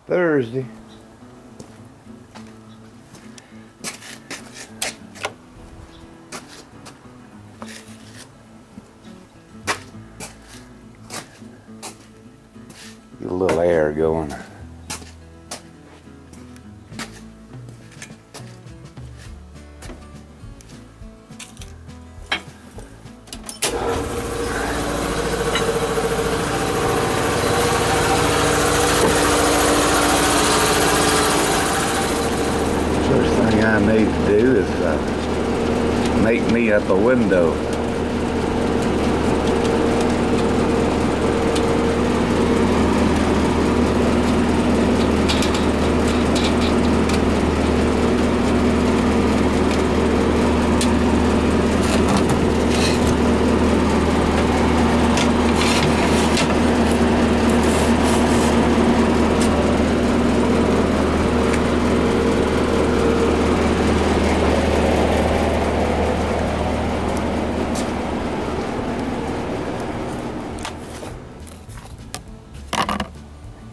Thursday. Get a little air going. I need to do is make me up a window.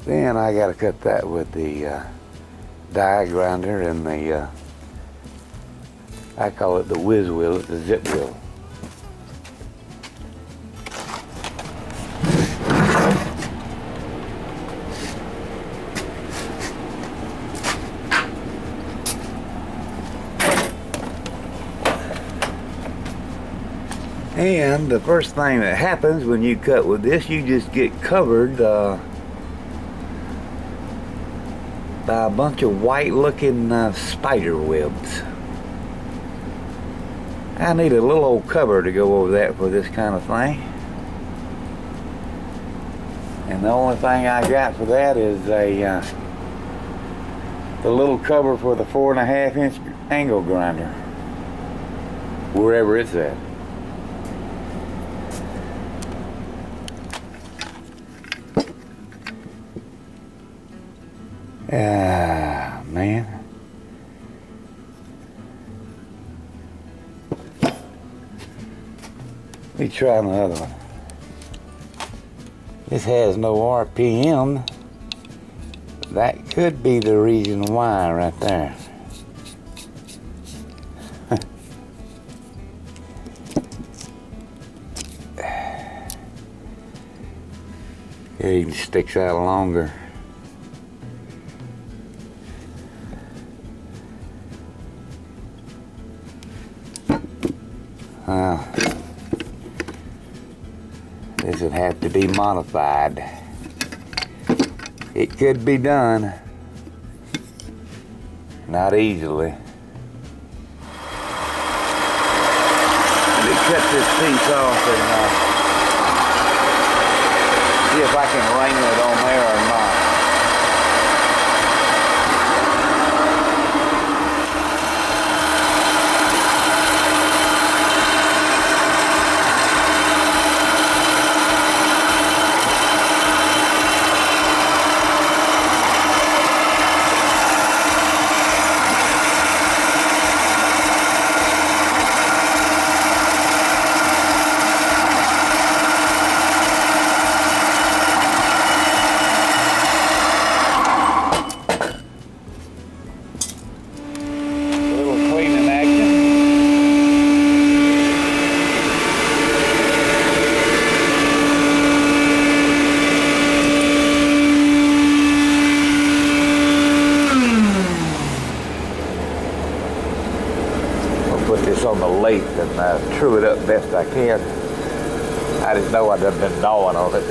Then I got to cut that with the die grinder and the, I call it the whiz wheel, it's the zip wheel. And the first thing that happens when you cut with this, you just get covered by a bunch of white looking spider webs. I need a little old cover to go over that for this kind of thing. And the only thing I got for that is the little cover for the 4.5 inch angle grinder, wherever it's at. Ah, man. Let me try another one. This has no RPM. That could be the reason why right there. It even sticks out longer. This would have to be modified. It could be done, not easily. Let me cut this piece off and see if I can wrangle it on there or not. On the lathe and true it up best I can. I just know I've been gnawing on it.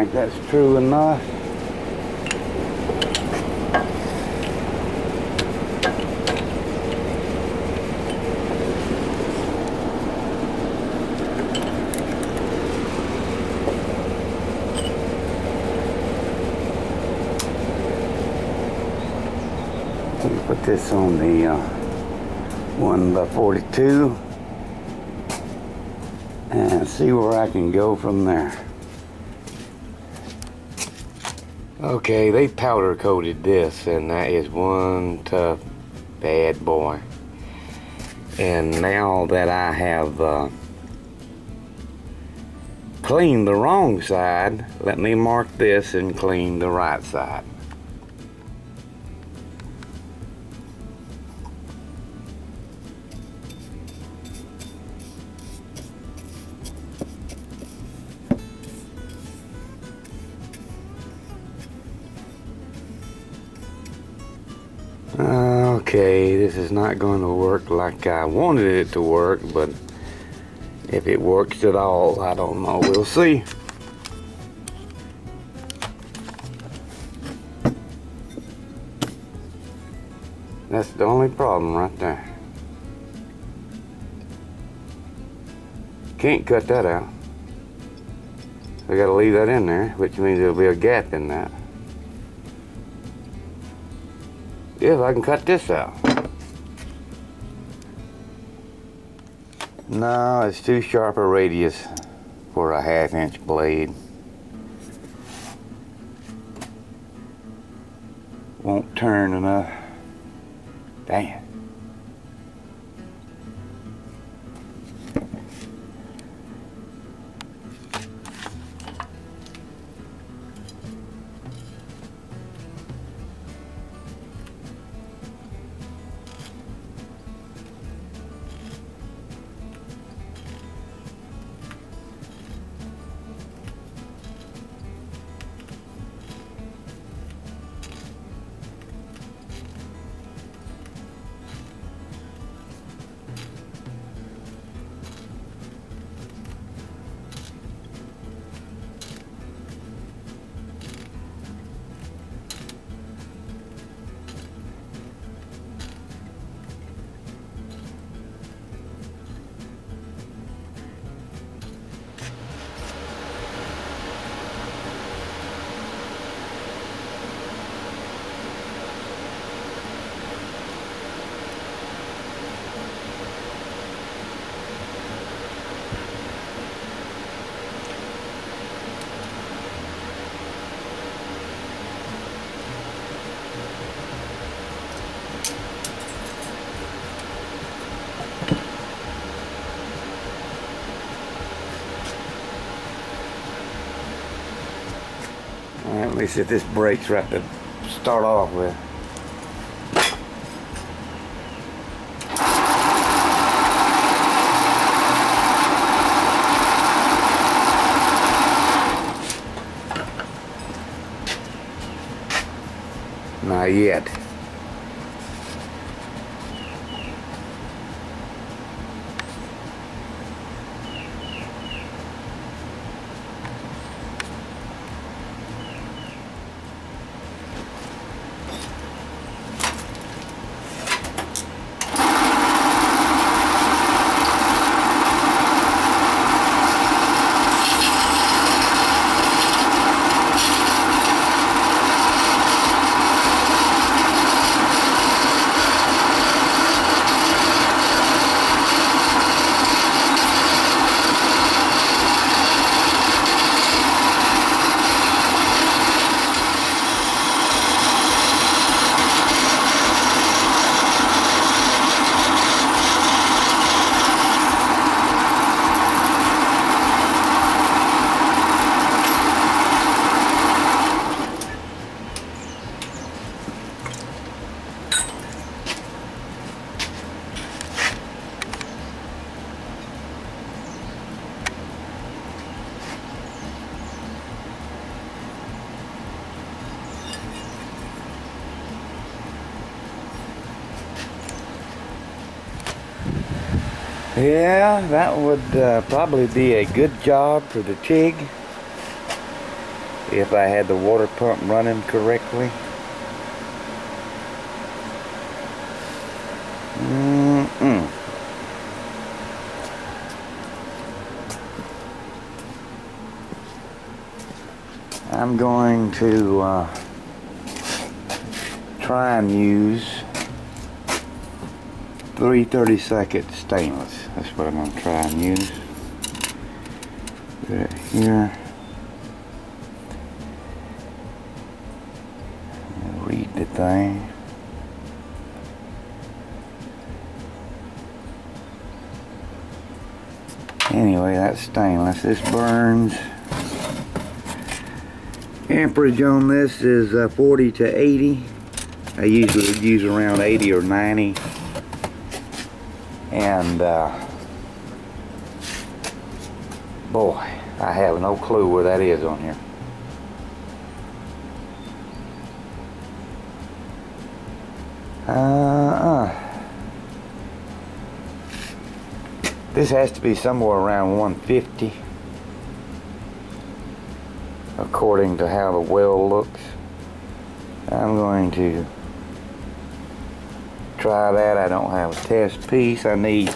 think that's true enough. Let me put this on the 1x42 and see where I can go from there. Okay, they powder coated this, and that is one tough bad boy. And now that I have cleaned the wrong side, let me mark this and clean the right side. Okay, this is not going to work like I wanted it to work, but if it works at all, I don't know. We'll see. That's the only problem right there. Can't cut that out. We gotta leave that in there, which means there'll be a gap in that. If I can cut this out. No, it's too sharp a radius for a 1/2-inch blade. Won't turn enough. Dang. Alright, let me see if this breaks right to start off with. Not yet. Yeah, that would probably be a good job for the TIG. if I had the water pump running correctly. I'm going to try and use 3/32 stainless. That's what I'm going to try and use. Put it here. Read the thing. Anyway, that's stainless. This burns. Amperage on this is 40 to 80. I usually use around 80 or 90. And boy, I have no clue where that is on here. This has to be somewhere around 150, according to how the well looks. I'm going to try that. I don't have a test piece. I need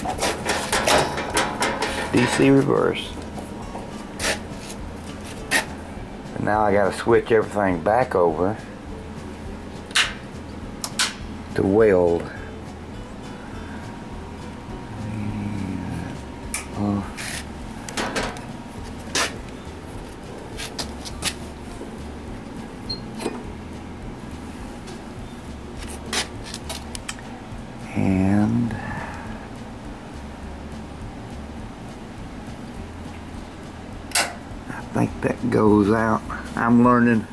DC reverse. And now I got to switch everything back over to weld. And I think that goes out. I'm learning.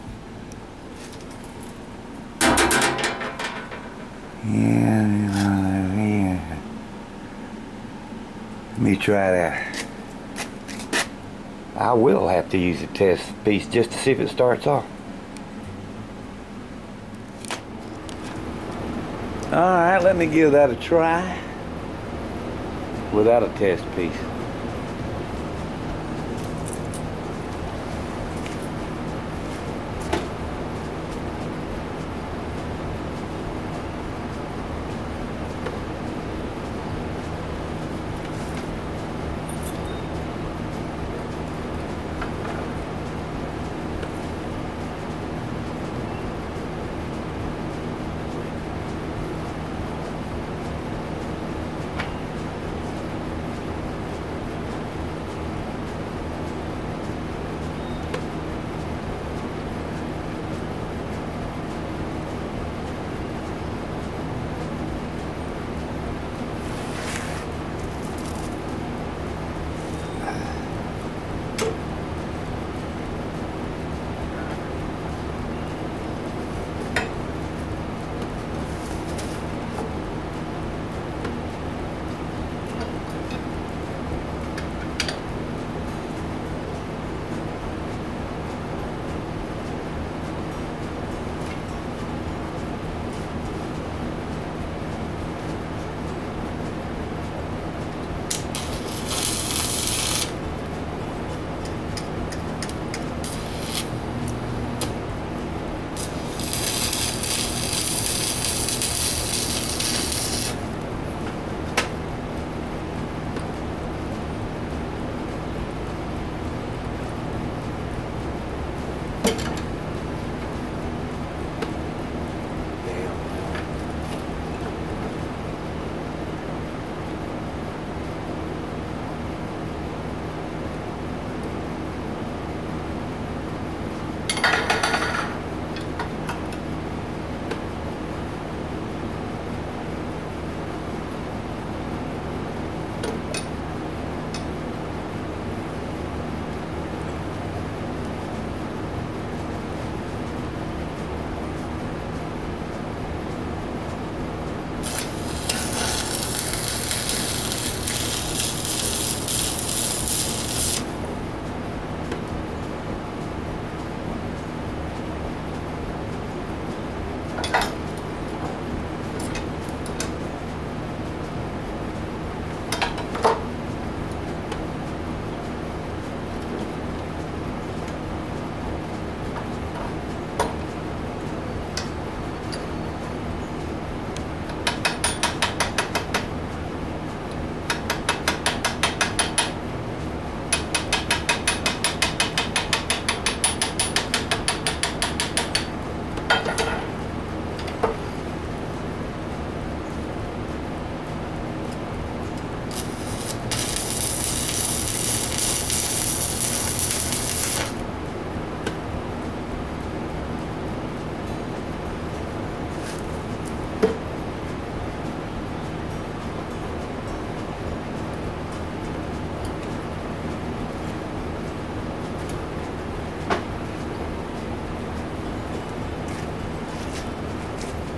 Yeah. Let me try that. I will have to use a test piece just to see if it starts off. Alright, let me give that a try without a test piece.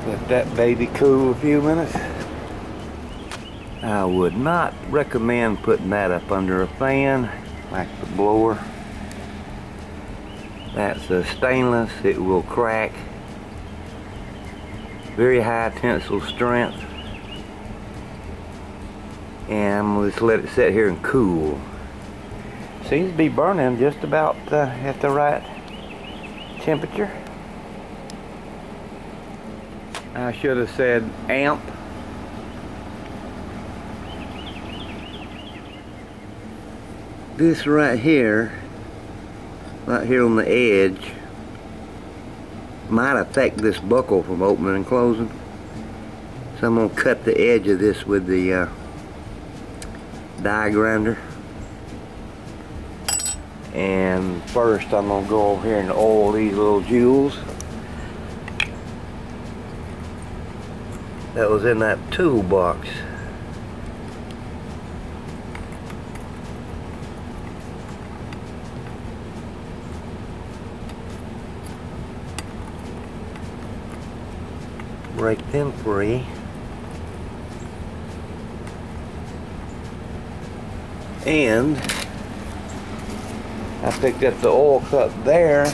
Let that baby cool a few minutes. I would not recommend putting that up under a fan like the blower. That's a stainless, it will crack. Very high tensile strength. And I'm going to just let it sit here and cool. Seems to be burning just about at the right temperature. I should have said amp. This right here on the edge, might affect this buckle from opening and closing. So I'm going to cut the edge of this with the die grinder. And first I'm going to go over here and oil these little jewels. That was in that toolbox. Break them free. And I picked up the oil cup there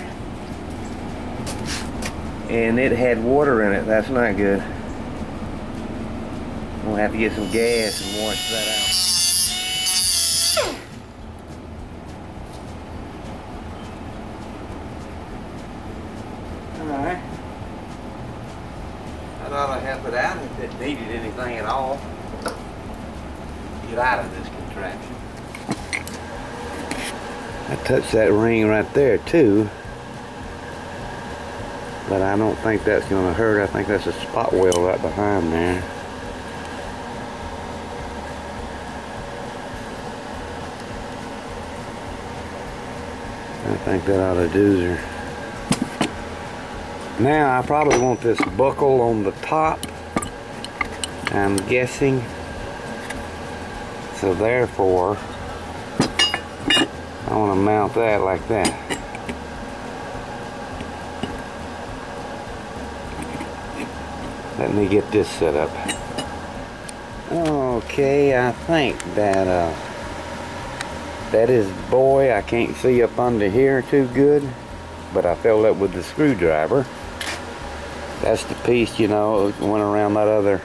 and it had water in it. That's not good. We'll have to get some gas and wash that out. Alright. I thought I'd help it out if it needed anything at all. Get out of this contraption. I touched that ring right there too. But I don't think that's going to hurt. I think that's a spot weld right behind there. I think that ought to do her. Now I probably want this buckle on the top, I'm guessing. So therefore, I want to mount that like that. Let me get this set up. Okay, I think that that is boy. I can't see up under here too good, but I filled up with the screwdriver. That's the piece, you know, it went around that other,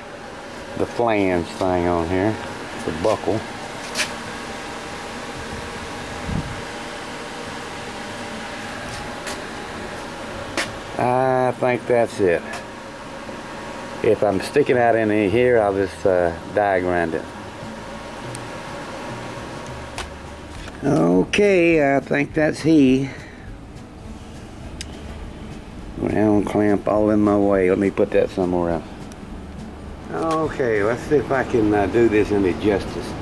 the flange thing on here, the buckle. I think that's it. If I'm sticking out any here, I'll just die grind it. Okay, I think that's he. Round clamp all in my way. Let me put that somewhere else. Okay, let's see if I can do this any justice.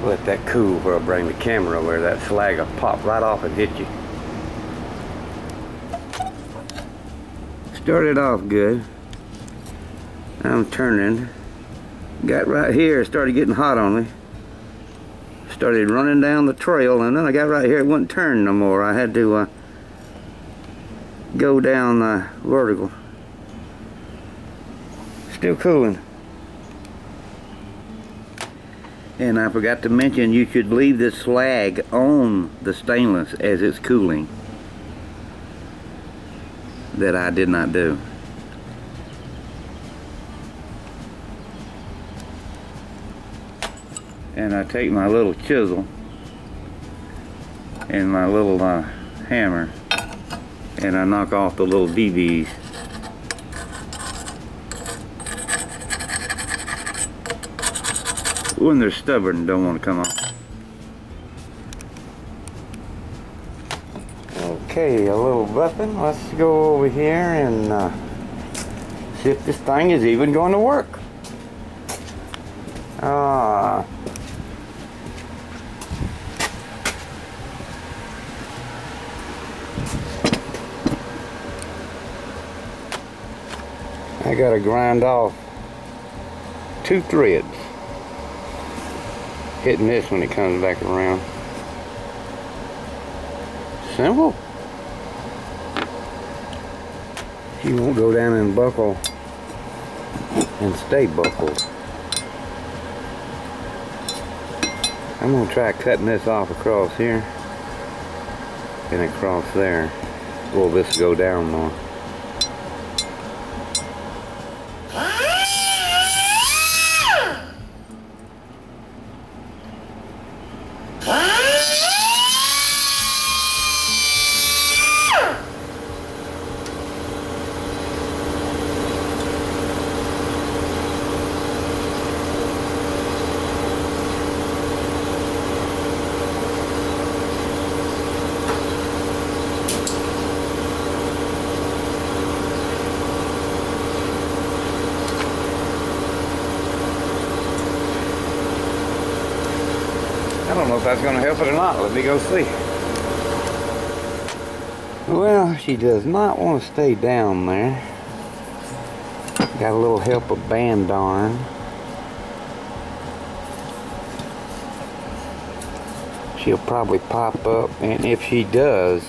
Let that cool before I bring the camera over. That slag will pop right off and hit you. Started off good. I'm turning. Got right here, started getting hot on me. Started running down the trail, and then I got right here, it wouldn't turn no more. I had to go down vertical. Still cooling. And I forgot to mention, you should leave this slag on the stainless as it's cooling. That I did not do. And I take my little chisel and my little hammer, and I knock off the little BBs. When they're stubborn, don't want to come off. Okay, a little buffing. Let's go over here and see if this thing is even going to work. I gotta grind off 2 threads. Hitting this when it comes back around. Simple. He won't go down and buckle and stay buckled. I'm gonna try cutting this off across here and across there. Will this go down more? I don't know if that's going to help it or not. Let me go see. Well, she does not want to stay down there. Got a little help of band darn. She'll probably pop up, and if she does,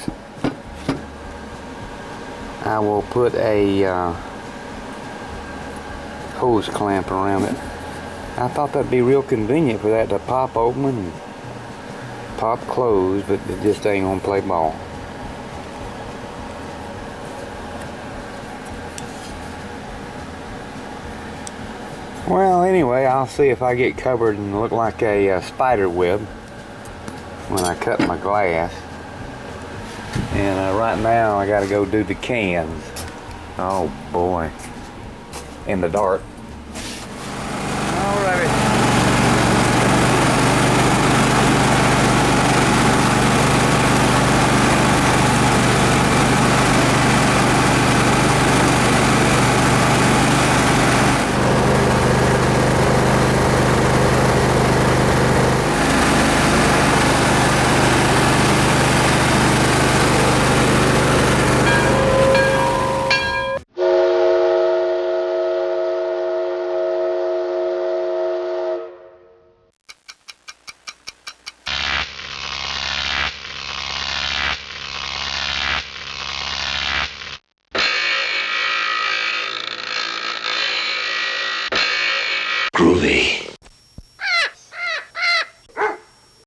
I will put a hose clamp around it. I thought that'd be real convenient for that to pop open and pop closed, but it just ain't gonna play ball. Well, anyway, I'll see if I get covered and look like a spider web when I cut my glass. And right now I gotta go do the cans. Oh boy, in the dark. Alrighty. Groovy.